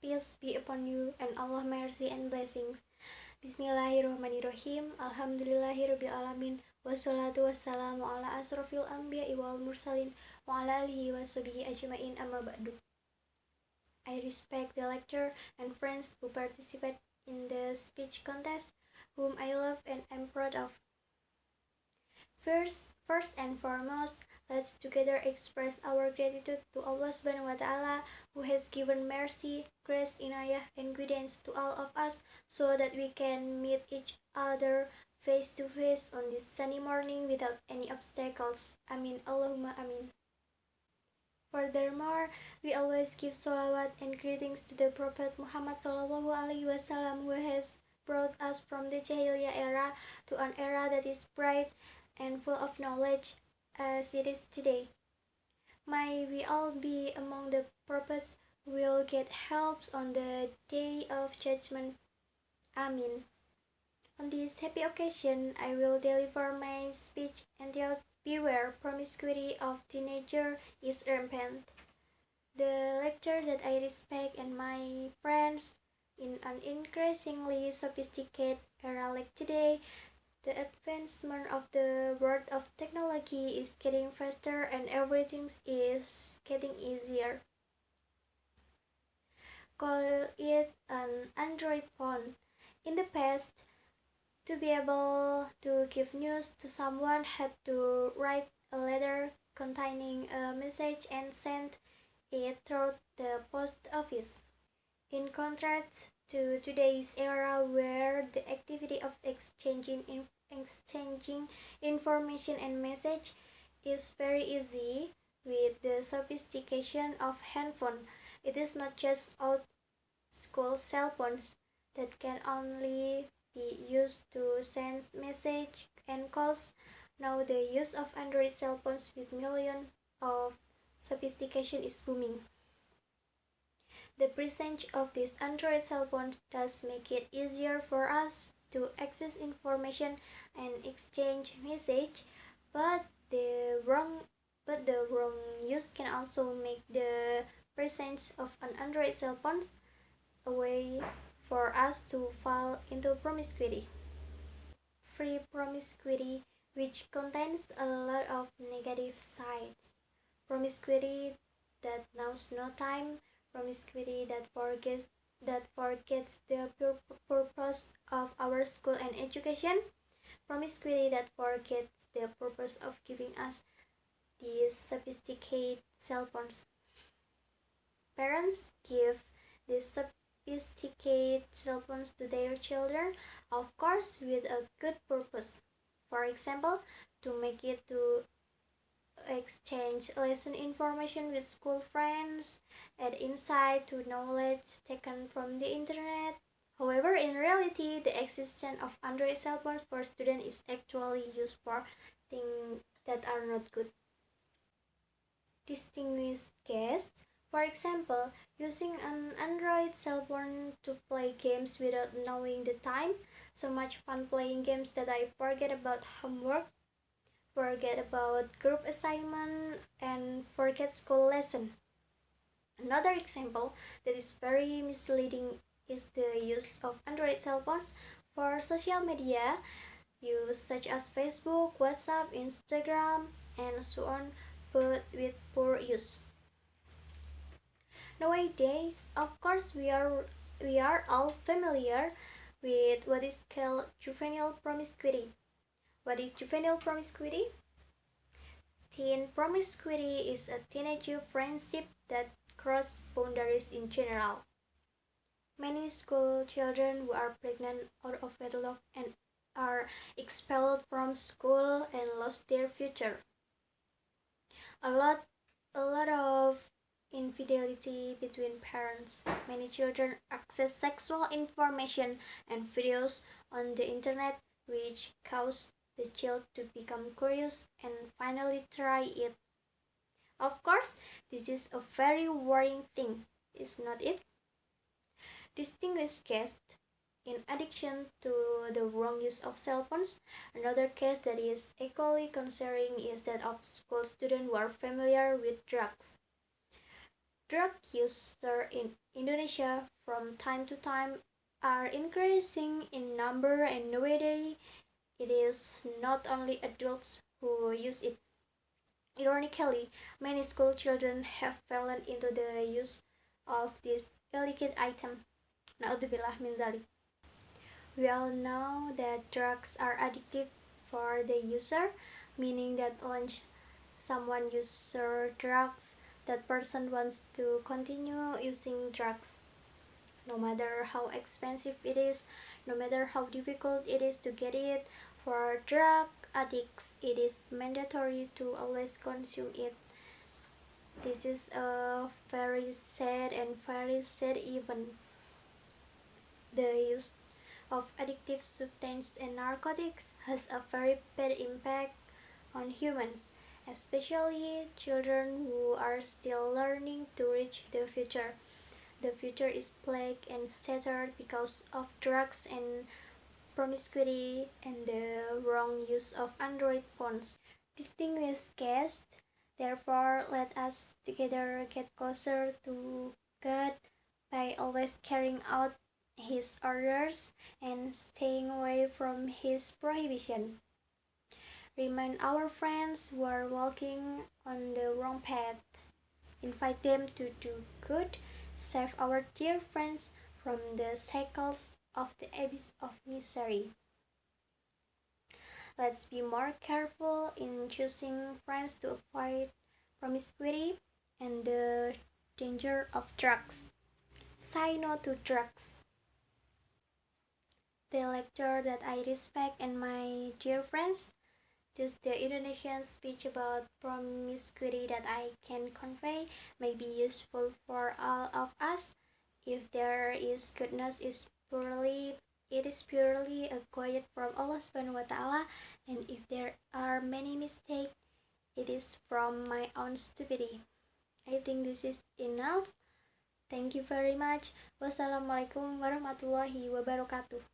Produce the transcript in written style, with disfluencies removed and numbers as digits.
peace be upon you, and Allah mercy and blessings. Bismillahirrohmanirrohim. Alhamdulillahirabbil alamin. Wassalatu wassalamu ala asrofil anbiya'i wal mursalin wa ala alihi washabihi ajmain, amma ba'du. I respect the lecturer and friends who participate in the speech contest, whom I love and am proud of. First and foremost, let's together express our gratitude to Allah Subhanahu wa Ta'ala, who has given mercy, grace, inayah, and guidance to all of us so that we can meet each other face to face on this sunny morning without any obstacles. Amin. Allahumma amin. Furthermore, we always give salawat and greetings to the Prophet Muhammad SAW, who has brought us from the Jahiliyah era to an era that is bright and full of knowledge as it is today. May we all be among the prophets who will get help on the day of judgment. Amin. On this happy occasion, I will deliver my speech entitled Beware, Promiscuity of Teenager is Rampant. The lecture that I respect and my friends in an increasingly sophisticated era like today, the advancement of the world of technology is getting faster and everything is getting easier. Call it an Android phone. In the past, to be able to give news to someone had to write a letter containing a message and send it through the post office. In contrast to today's era where the activity of exchanging information and message is very easy with the sophistication of handphone. It is not just old school cell phones that can only be used to send message and calls. Now the use of Android cell phones with millions of sophistication is booming. The presence of these Android cell phones does make it easier for us to access information and exchange message, but the wrong use can also make the presence of an Android cell phone a way for us to fall into promiscuity. Free promiscuity, which contains a lot of negative sides. Promiscuity that knows no time, promiscuity that forgets the purpose of our school and education, promiscuity that forgets the purpose of giving us these sophisticated cell phones. Parents give these sophisticated cell phones to their children, of course with a good purpose. For example, to make it to exchange lesson information with school friends, add insight to knowledge taken from the internet. However, in reality, the existence of Android cell phones for students is actually used for things that are not good. Distinguished guests, for example, using an Android cell phone to play games without knowing the time. So much fun playing games that I forget about homework, forget about group assignment, and forget school lesson. Another example that is very misleading is the use of Android cell phones for social media use such as Facebook, WhatsApp, Instagram, and so on, but with poor use. Nowadays, of course, we are all familiar with what is called juvenile promiscuity. What is juvenile promiscuity? Teen promiscuity is a teenage friendship that cross boundaries in general. Many school children who are pregnant out of wedlock and are expelled from school and lost their future. A lot of infidelity between parents. Many children access sexual information and videos on the internet which cause the child to become curious and finally try it. Of course, this is a very worrying thing, is not it? Distinguished guest, in addition to the wrong use of cell phones, another case that is equally concerning is that of school students who are familiar with drugs. Drug users in Indonesia from time to time are increasing in number, and nowadays it is not only adults who use it. Ironically, many school children have fallen into the use of this illicit item. Na'udzubillah min dzalik. We all know that drugs are addictive for the user, meaning that once someone uses drugs, that person wants to continue using drugs. No matter how expensive it is, no matter how difficult it is to get it, for drug addicts, it is mandatory to always consume it. This is a very sad and very sad event. The use of addictive substances and narcotics has a very bad impact on humans, especially children who are still learning to reach the future. The future is plagued and shattered because of drugs and promiscuity and the wrong use of Android phones. Distinguished guests, therefore, let us together get closer to God by always carrying out His orders and staying away from His prohibition. Remind our friends who are walking on the wrong path. Invite them to do good. Save our dear friends from the cycles of the abyss of misery. Let's be more careful in choosing friends to avoid promiscuity and the danger of drugs. Say no to drugs. The lecture that I respect and my dear friends, just the Indonesian speech about promiscuity that I can convey may be useful for all of us. If there is goodness, it is purely a guide from Allah Subhanahu wa Taala, and if there are many mistakes, it is from my own stupidity. I think this is enough. Thank you very much. Wassalamualaikum warahmatullahi wabarakatuh.